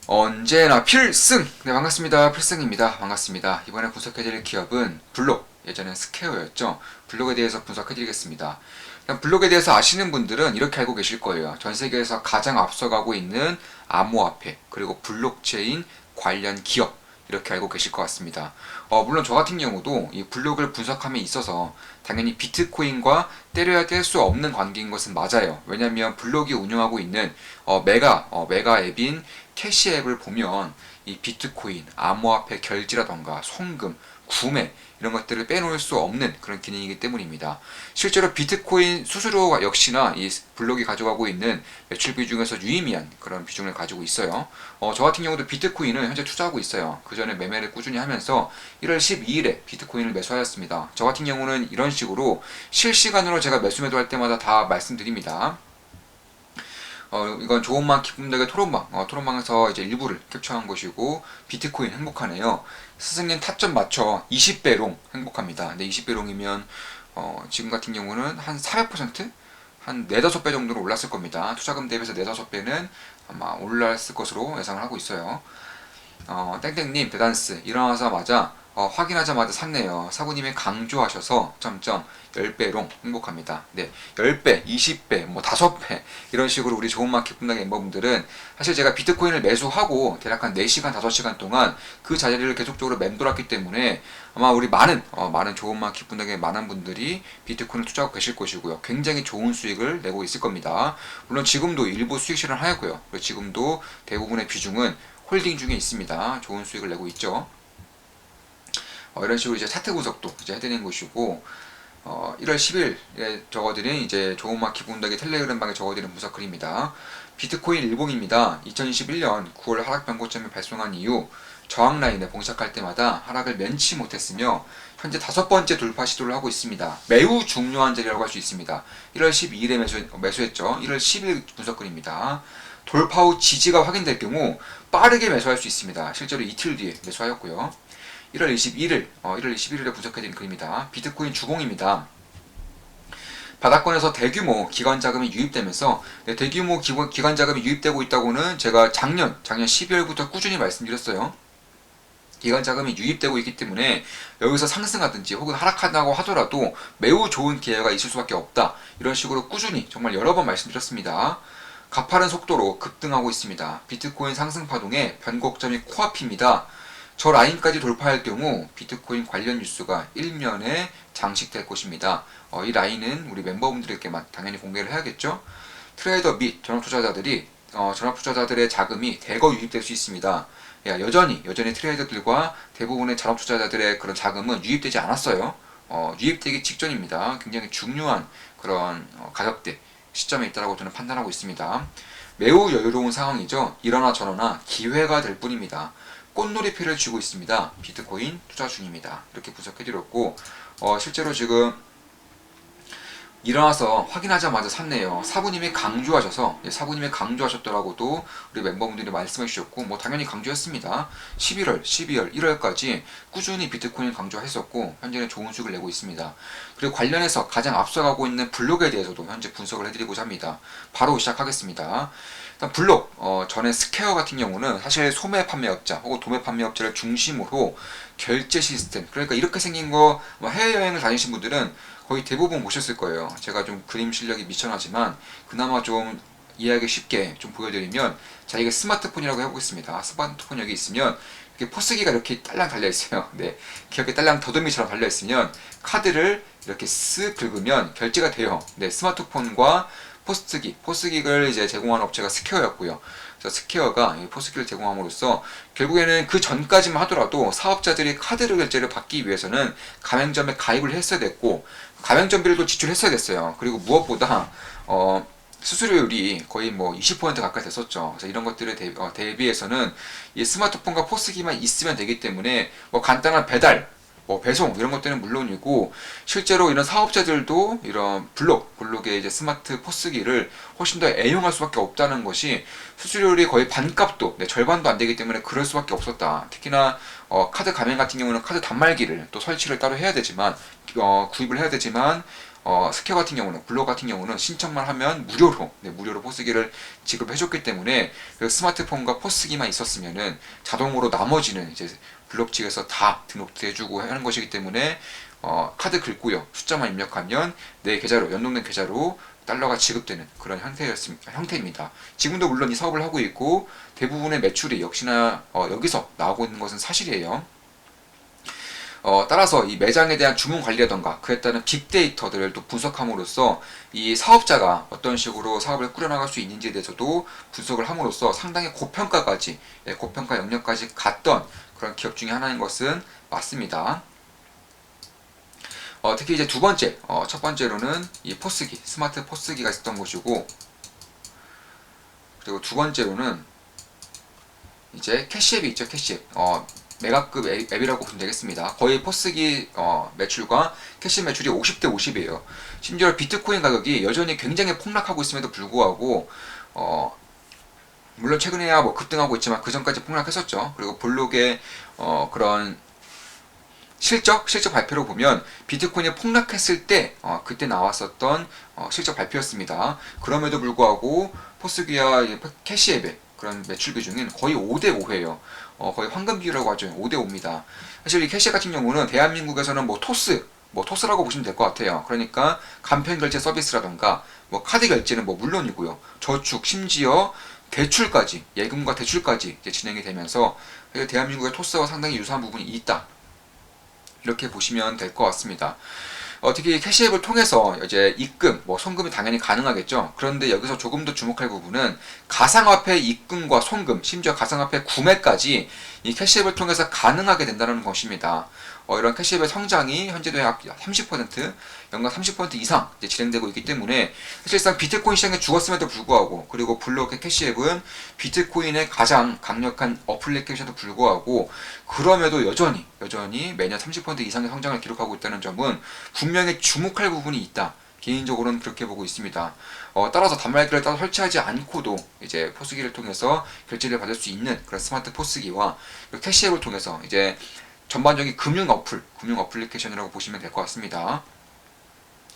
언제나 필승! 네, 반갑습니다. 필승입니다. 반갑습니다. 이번에 분석해드릴 기업은 블록, 예전엔 스퀘어였죠. 블록에 대해서 분석해드리겠습니다. 블록에 대해서 아시는 분들은 이렇게 알고 계실 거예요. 전 세계에서 가장 앞서가고 있는 암호화폐, 그리고 블록체인 관련 기업, 이렇게 알고 계실 것 같습니다. 물론 저 같은 경우도 이 블록을 분석함에 있어서 당연히 비트코인과 때려야 뗄 수 없는 관계인 것은 맞아요. 왜냐하면 블록이 운영하고 있는 메가 앱인 캐시 앱을 보면 이 비트코인, 암호화폐 결제라던가 송금, 구매 이런 것들을 빼놓을 수 없는 그런 기능이기 때문입니다. 실제로 비트코인 수수료 역시나 이 블록이 가져가고 있는 매출 비중에서 유의미한 그런 비중을 가지고 있어요. 저 같은 경우도 비트코인을 현재 투자하고 있어요. 그 전에 매매를 꾸준히 하면서 1월 12일에 비트코인을 매수하였습니다. 저 같은 경우는 이런 식으로 실시간으로 제가 매수 매도할 때마다 다 말씀드립니다. 이건 좋은만 기쁨되게 토론방, 토론방에서 이제 일부를 캡처한 것이고, 비트코인 행복하네요. 스승님 타점 맞춰 20배롱 행복합니다. 근데 20배롱이면, 지금 같은 경우는 한 400%? 한 4, 5배 정도로 올랐을 겁니다. 투자금 대비해서 4, 5배는 아마 올랐을 것으로 예상을 하고 있어요. 땡땡님 대단스 일어나자마자 확인하자마자 샀네요. 사부님이 강조하셔서 점점 10배롱 행복합니다. 네, 10배, 20배, 뭐 5배 이런 식으로 우리 좋은 마켓 분당 멤버분들은 사실 제가 비트코인을 매수하고 대략 한 4시간, 5시간 동안 그 자리를 계속적으로 맴돌았기 때문에 아마 우리 많은 좋은 마켓 분당의 많은 분들이 비트코인을 투자하고 계실 것이고요. 굉장히 좋은 수익을 내고 있을 겁니다. 물론 지금도 일부 수익 실현하였고요. 그리고 지금도 대부분의 비중은 홀딩 중에 있습니다. 좋은 수익을 내고 있죠. 이런 식으로 이제 차트 분석도 이제 해드리는 것이고, 1월 10일에 적어드린 이제 좋은 마켓 분석의 텔레그램방에 적어드린 분석 글입니다. 비트코인 일봉입니다. 2021년 9월 하락 변고점이 발생한 이후 저항 라인에 봉착할 때마다 하락을 면치 못했으며 현재 5번째 돌파 시도를 하고 있습니다. 매우 중요한 자리라고 할 수 있습니다. 1월 12일에 매수했죠. 1월 10일 분석 글입니다. 돌파 후 지지가 확인될 경우 빠르게 매수할 수 있습니다. 실제로 이틀 뒤에 매수하였고요. 1월 21일에 분석해드린 글입니다. 비트코인 주봉입니다. 바닥권에서 대규모 기관 자금이 유입되면서 대규모 기관 자금이 유입되고 있다고는 제가 작년 12월부터 꾸준히 말씀드렸어요. 기관 자금이 유입되고 있기 때문에 여기서 상승하든지 혹은 하락한다고 하더라도 매우 좋은 기회가 있을 수밖에 없다. 이런 식으로 꾸준히 정말 여러 번 말씀드렸습니다. 가파른 속도로 급등하고 있습니다. 비트코인 상승 파동의 변곡점이 코앞입니다. 저 라인까지 돌파할 경우 비트코인 관련 뉴스가 일면에 장식될 것입니다. 이 라인은 우리 멤버분들에게만 당연히 공개를 해야겠죠. 트레이더 및 전업투자자들의 자금이 대거 유입될 수 있습니다. 여전히 트레이더들과 대부분의 전업투자자들의 그런 자금은 유입되지 않았어요. 유입되기 직전입니다. 굉장히 중요한 그런 가격대 시점에 있다고 저는 판단하고 있습니다. 매우 여유로운 상황이죠. 이러나 저러나 기회가 될 뿐입니다. 꽃놀이표를 쥐고 있습니다. 비트코인 투자 중입니다. 이렇게 분석해드렸고, 실제로 지금 일어나서 확인하자마자 샀네요. 사부님이 강조하셨더라고도 우리 멤버분들이 말씀해 주셨고, 뭐 당연히 강조했습니다. 11월, 12월, 1월까지 꾸준히 비트코인 강조했었고, 현재는 좋은 수익을 내고 있습니다. 그리고 관련해서 가장 앞서가고 있는 블록에 대해서도 현재 분석을 해드리고자 합니다. 바로 시작하겠습니다. 일단 블록, 전에 스퀘어 같은 경우는 사실 소매 판매업자 혹은 도매 판매업자를 중심으로 결제 시스템, 그러니까 이렇게 생긴 거 해외여행을 다니신 분들은 거의 대부분 보셨을 거예요. 제가 좀 그림 실력이 미천하지만 그나마 좀 이해하기 쉽게 좀 보여드리면, 자, 이게 스마트폰이라고 해보겠습니다. 스마트폰 여기 있으면 이렇게 포스기가 이렇게 딸랑 달려 있어요. 네, 이렇게 딸랑 더듬이처럼 달려 있으면 카드를 이렇게 쓱 긁으면 결제가 돼요. 네, 스마트폰과 포스기를 이제 제공하는 업체가 스퀘어였고요. 그래서 스퀘어가 포스기를 제공함으로써 결국에는 그 전까지만 하더라도 사업자들이 카드 결제를 받기 위해서는 가맹점에 가입을 했어야 됐고, 가맹점비를 지출했어야 됐어요. 그리고 무엇보다 수수료율이 거의 뭐 20% 가까이 됐었죠. 그래서 이런 것들에 대비해서는 이 스마트폰과 포스기만 있으면 되기 때문에 뭐 간단한 배달, 배송 이런 것들은 물론이고, 실제로 이런 사업자들도 이런 블록의 이제 스마트 포스기를 훨씬 더 애용할 수밖에 없다는 것이, 수수료율이 거의 반값도, 절반도 안 되기 때문에 그럴 수밖에 없었다. 특히나 카드 가맹 같은 경우는 카드 단말기를 또 설치를 따로 해야 되지만, 구입을 해야 되지만, 스퀘어 같은 경우는, 블록 같은 경우는 신청만 하면 무료로, 무료로 포스기를 지급해줬기 때문에 그 스마트폰과 포스기만 있었으면은 자동으로 나머지는 이제 블록 측에서 다 등록해주고 하는 것이기 때문에 카드 긁고요, 숫자만 입력하면 내 계좌로, 연동된 계좌로 달러가 지급되는 그런 형태입니다. 지금도 물론 이 사업을 하고 있고 대부분의 매출이 역시나 여기서 나오고 있는 것은 사실이에요. 따라서 이 매장에 대한 주문 관리라던가 그에 따른 빅데이터들을 또 분석함으로써 이 사업자가 어떤 식으로 사업을 꾸려나갈 수 있는지에 대해서도 분석을 함으로써 상당히 고평가까지, 고평가 영역까지 갔던 그런 기업 중에 하나인 것은 맞습니다. 특히 이제 두 번째, 첫 번째로는 이 포스기, 스마트 포스기가 있었던 것이고, 그리고 두 번째로는 이제 캐시앱이 있죠, 캐시앱. 메가급 앱이라고 보면 되겠습니다. 거의 포스기 매출과 캐시앱 매출이 50대 50이에요. 심지어 비트코인 가격이 여전히 굉장히 폭락하고 있음에도 불구하고 물론 최근에야 뭐 급등하고 있지만 그 전까지 폭락했었죠. 그리고 블록의 그런 실적 발표로 보면 비트코인이 폭락했을 때 그때 나왔었던 실적 발표였습니다. 그럼에도 불구하고 포스기와 캐시앱의 그런 매출 비중은 거의 5대 5예요. 거의 황금 비율이라고 하죠. 5대 5입니다. 사실 이 캐시앱 같은 경우는 대한민국에서는 토스라고 보시면 될 것 같아요. 그러니까 간편 결제 서비스라던가 뭐 카드 결제는 뭐 물론이고요. 저축, 심지어 대출까지, 예금과 대출까지 이제 진행이 되면서 대한민국의 토스와 상당히 유사한 부분이 있다, 이렇게 보시면 될 것 같습니다. 특히 캐시앱을 통해서 이제 입금, 송금이 당연히 가능하겠죠. 그런데 여기서 조금 더 주목할 부분은 가상화폐 입금과 송금, 심지어 가상화폐 구매까지 이 캐시앱을 통해서 가능하게 된다는 것입니다. 이런 캐시앱의 성장이 현재도 약 30%, 연간 30% 이상 진행되고 있기 때문에 사실상 비트코인 시장에 죽었음에도 불구하고, 그리고 블록의 캐시앱은 비트코인의 가장 강력한 어플리케이션에도 불구하고 그럼에도 여전히 매년 30% 이상의 성장을 기록하고 있다는 점은 분명히 주목할 부분이 있다, 개인적으로는 그렇게 보고 있습니다. 따라서 단말기를 따로 설치하지 않고도 이제 포스기를 통해서 결제를 받을 수 있는 그런 스마트 포스기와 캐시앱을 통해서 이제 전반적인 금융 어플리케이션이라고 보시면 될 것 같습니다.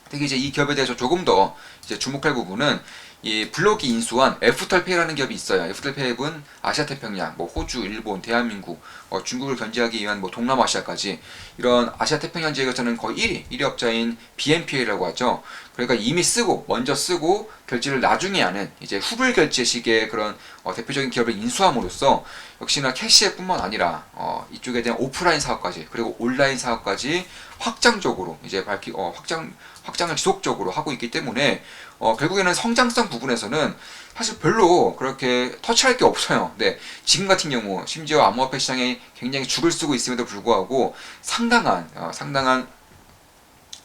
특히 이제 이 기업에 대해서 조금 더 이제 주목할 부분은 이 블록이 인수한 애프터페이라는 기업이 있어요. 애프터페이는 아시아 태평양, 호주, 일본, 대한민국, 중국을 견제하기 위한 동남아시아까지 이런 아시아 태평양 지역에서는 거의 1위 업자인 BNPL이라고 하죠. 그러니까 이미 먼저 쓰고 결제를 나중에 하는 이제 후불 결제식의 그런 대표적인 기업을 인수함으로써 역시나 캐시앱뿐만 아니라 이쪽에 대한 오프라인 사업까지, 그리고 온라인 사업까지 확장적으로 이제 확장을 지속적으로 하고 있기 때문에 결국에는 성장성 부분에서는 사실 별로 그렇게 터치할 게 없어요. 네, 지금 같은 경우 심지어 암호화폐 시장에 굉장히 죽을 쓰고 있음에도 불구하고 상당한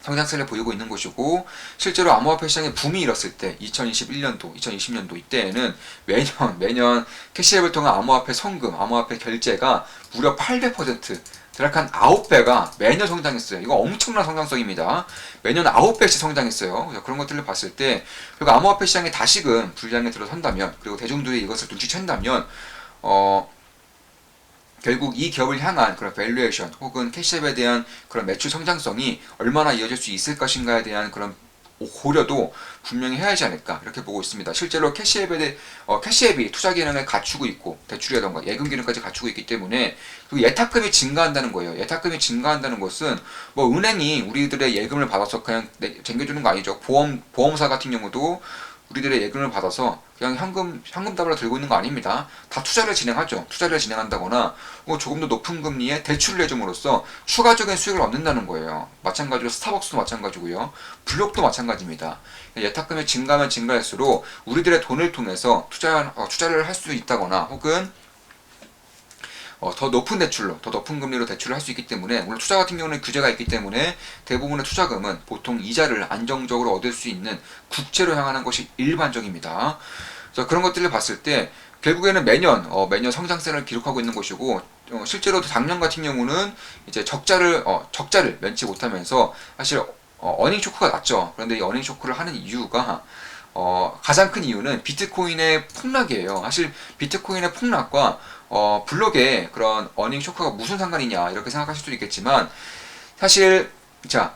성장세를 보이고 있는 것이고, 실제로 암호화폐 시장에 붐이 일었을 때 2021년도, 2020년도 이때에는 매년 캐시앱을 통한 암호화폐 송금, 암호화폐 결제가 무려 800%, 대략 한 9배가 매년 성장했어요. 이거 엄청난 성장성입니다. 매년 9배씩 성장했어요. 그런 것들을 봤을 때 결국 암호화폐 시장이 다시금 불량에 들어선다면, 그리고 대중들이 이것을 눈치챈다면 결국 이 기업을 향한 그런 밸류에이션 혹은 캐시앱에 대한 그런 매출 성장성이 얼마나 이어질 수 있을 것인가에 대한 그런 고려도 분명히 해야 하지 않을까, 이렇게 보고 있습니다. 실제로 캐시앱이 투자 기능을 갖추고 있고 대출이라던가 예금 기능까지 갖추고 있기 때문에, 그리고 예탁금이 증가한다는 거예요. 예탁금이 증가한다는 것은 은행이 우리들의 예금을 받아서 그냥 쟁겨주는 거 아니죠. 보험사 같은 경우도 우리들의 예금을 받아서 그냥 현금 답으로 들고 있는 거 아닙니다. 다 투자를 진행하죠. 투자를 진행한다거나 조금 더 높은 금리에 대출을 해줌으로써 추가적인 수익을 얻는다는 거예요. 마찬가지로 스타벅스도 마찬가지고요. 블록도 마찬가지입니다. 예탁금이 증가하면 증가할수록 우리들의 돈을 통해서 투자를 할 수 있다거나 혹은 더 높은 금리로 대출을 할 수 있기 때문에, 물론 투자 같은 경우는 규제가 있기 때문에 대부분의 투자금은 보통 이자를 안정적으로 얻을 수 있는 국채로 향하는 것이 일반적입니다. 그래서 그런 것들을 봤을 때 결국에는 매년 성장세를 기록하고 있는 것이고, 실제로 작년 같은 경우는 이제 적자를 면치 못하면서 사실 어닝 쇼크가 났죠. 그런데 이 어닝 쇼크를 하는 이유가 가장 큰 이유는 비트코인의 폭락이에요. 사실 비트코인의 폭락과 블록의 그런 어닝 쇼크가 무슨 상관이냐, 이렇게 생각하실 수도 있겠지만, 사실 자,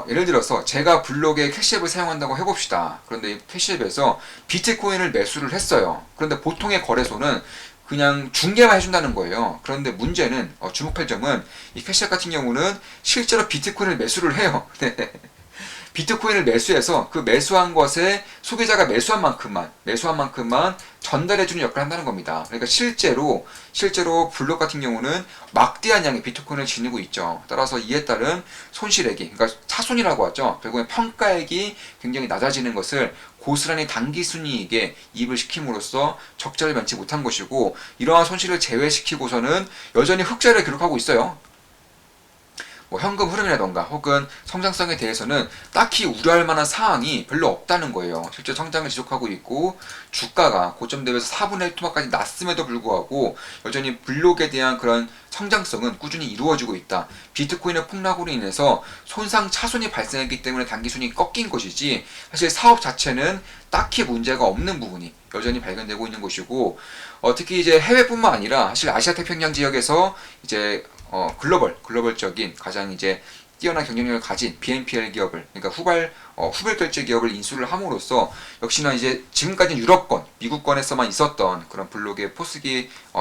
예를 들어서 제가 블록에 캐시앱을 사용한다고 해봅시다. 그런데 이 캐시앱에서 비트코인을 매수를 했어요. 그런데 보통의 거래소는 그냥 중개만 해준다는 거예요. 그런데 문제는 주목할 점은 이 캐시앱 같은 경우는 실제로 비트코인을 매수를 해요. 네. 비트코인을 매수해서 그 매수한 것에 소비자가 매수한 만큼만 전달해주는 역할을 한다는 겁니다. 그러니까 실제로 블록 같은 경우는 막대한 양의 비트코인을 지니고 있죠. 따라서 이에 따른 손실액이, 그러니까 차손이라고 하죠. 결국엔 평가액이 굉장히 낮아지는 것을 고스란히 단기 순이익에 이입을 시킴으로써 적자를 면치 못한 것이고, 이러한 손실을 제외시키고서는 여전히 흑자를 기록하고 있어요. 뭐 현금 흐름이라던가 혹은 성장성에 대해서는 딱히 우려할 만한 사항이 별로 없다는 거예요. 실제 성장을 지속하고 있고 주가가 고점 대비해서 4분의 1 토막까지 났음에도 불구하고 여전히 블록에 대한 그런 성장성은 꾸준히 이루어지고 있다. 비트코인의 폭락으로 인해서 손상 차손이 발생했기 때문에 단기순이 꺾인 것이지 사실 사업 자체는 딱히 문제가 없는 부분이 여전히 발견되고 있는 것이고, 특히 이제 해외뿐만 아니라 사실 아시아 태평양 지역에서 이제 글로벌적인 가장 이제 뛰어난 경쟁력을 가진 BNPL 기업을, 그러니까 후발 결제 기업을 인수를 함으로써 역시나 이제 지금까지 유럽권, 미국권에서만 있었던 그런 블록의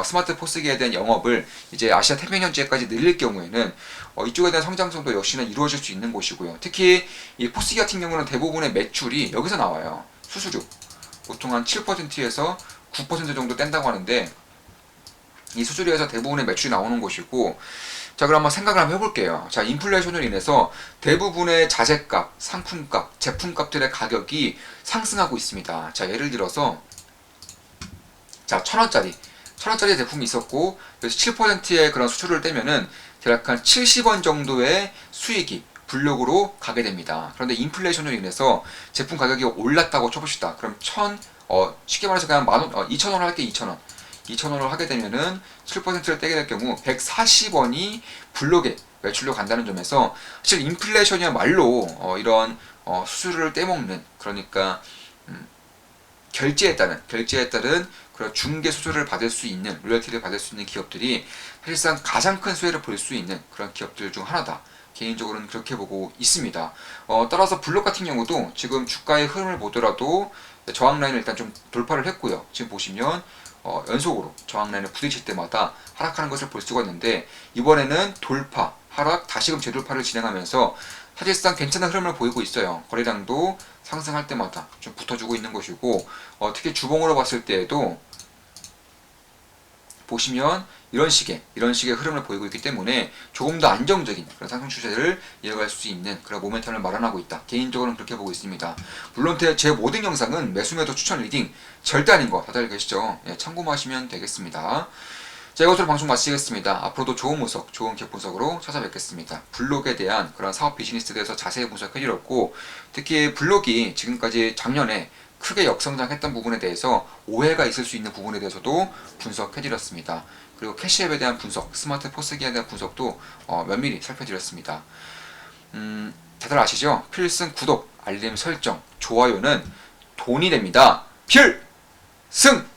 스마트 포스기에 대한 영업을 이제 아시아 태평양 지역까지 늘릴 경우에는 이쪽에 대한 성장성도 역시나 이루어질 수 있는 것이고요. 특히 이 포스기 같은 경우는 대부분의 매출이 여기서 나와요. 수수료 보통 한 7%에서 9% 정도 뗀다고 하는데 이 수수료에서 대부분의 매출이 나오는 것이고, 자, 그럼 한번 생각을 한번 해볼게요. 자, 인플레이션으로 인해서 대부분의 자재값, 상품값, 제품값들의 가격이 상승하고 있습니다. 자, 예를 들어서 자, 1,000원짜리 제품이 있었고 그래서 7%의 그런 수수료를 떼면은 대략 한 70원 정도의 수익이 블록으로 가게 됩니다. 그런데 인플레이션으로 인해서 제품 가격이 올랐다고 쳐봅시다. 그럼 쉽게 말해서 그냥 2,000원 할게, 2,000원. 2,000원을 하게 되면은 7%를 떼게 될 경우 140원이 블록에 매출로 간다는 점에서 사실 인플레이션이야말로 이런 수수료를 떼먹는, 그러니까 결제에 따른 그런 중개 수수료를 받을 수 있는, 로열티를 받을 수 있는 기업들이 사실상 가장 큰 수혜를 볼 수 있는 그런 기업들 중 하나다. 개인적으로는 그렇게 보고 있습니다. 따라서 블록 같은 경우도 지금 주가의 흐름을 보더라도 저항 라인을 일단 좀 돌파를 했고요. 지금 보시면 연속으로 저항 라인을 부딪힐 때마다 하락하는 것을 볼 수가 있는데, 이번에는 돌파, 하락, 다시금 재돌파를 진행하면서 사실상 괜찮은 흐름을 보이고 있어요. 거래량도 상승할 때마다 좀 붙어주고 있는 것이고, 특히 주봉으로 봤을 때에도 보시면 이런 식의 흐름을 보이고 있기 때문에 조금 더 안정적인 그런 상승 추세를 이어갈 수 있는 그런 모멘텀을 마련하고 있다. 개인적으로는 그렇게 보고 있습니다. 물론 제 모든 영상은 매수매도 추천 리딩 절대 아닌 거 다들 계시죠? 예, 참고하시면 되겠습니다. 자, 이것으로 방송 마치겠습니다. 앞으로도 좋은 분석, 좋은 기업 분석으로 찾아뵙겠습니다. 블록에 대한 그런 사업 비즈니스에 대해서 자세히 분석해드렸고, 특히 블록이 지금까지 작년에 크게 역성장했던 부분에 대해서 오해가 있을 수 있는 부분에 대해서도 분석해드렸습니다. 그리고 캐시앱에 대한 분석, 스마트 포스기에 대한 분석도 면밀히 살펴드렸습니다. 다들 아시죠? 필승 구독, 알림 설정, 좋아요는 돈이 됩니다. 필승!